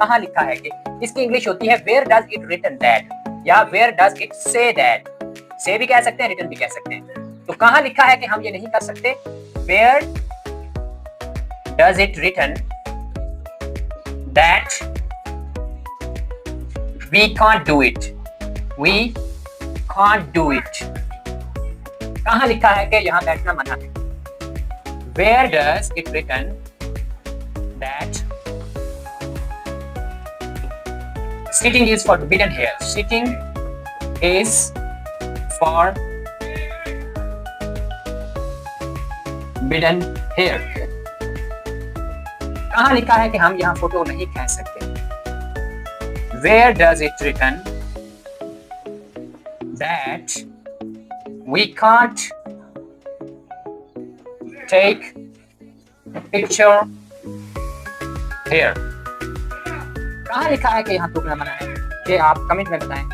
कहाँ लिखा है कि इसकी इंग्लिश होती है where does it written that या where does it say that. से भी कह सकते हैं, रिटन भी कह सकते हैं। तो कहाँ लिखा है कि हम ये नहीं कर सकते? Where does it written that we can't do it, we can't do it. कहाँ लिखा है कि यहाँ बैठना मना है? Where does it written that sitting is forbidden here, sitting is forbidden here। कहाँ लिखा है कि हम यहाँ फोटो नहीं खींच सकते? Where does it written that we can't take picture here? कहाँ लिखा है कि यहाँ थूकना मना है? कि आप कमेंट में बताएं।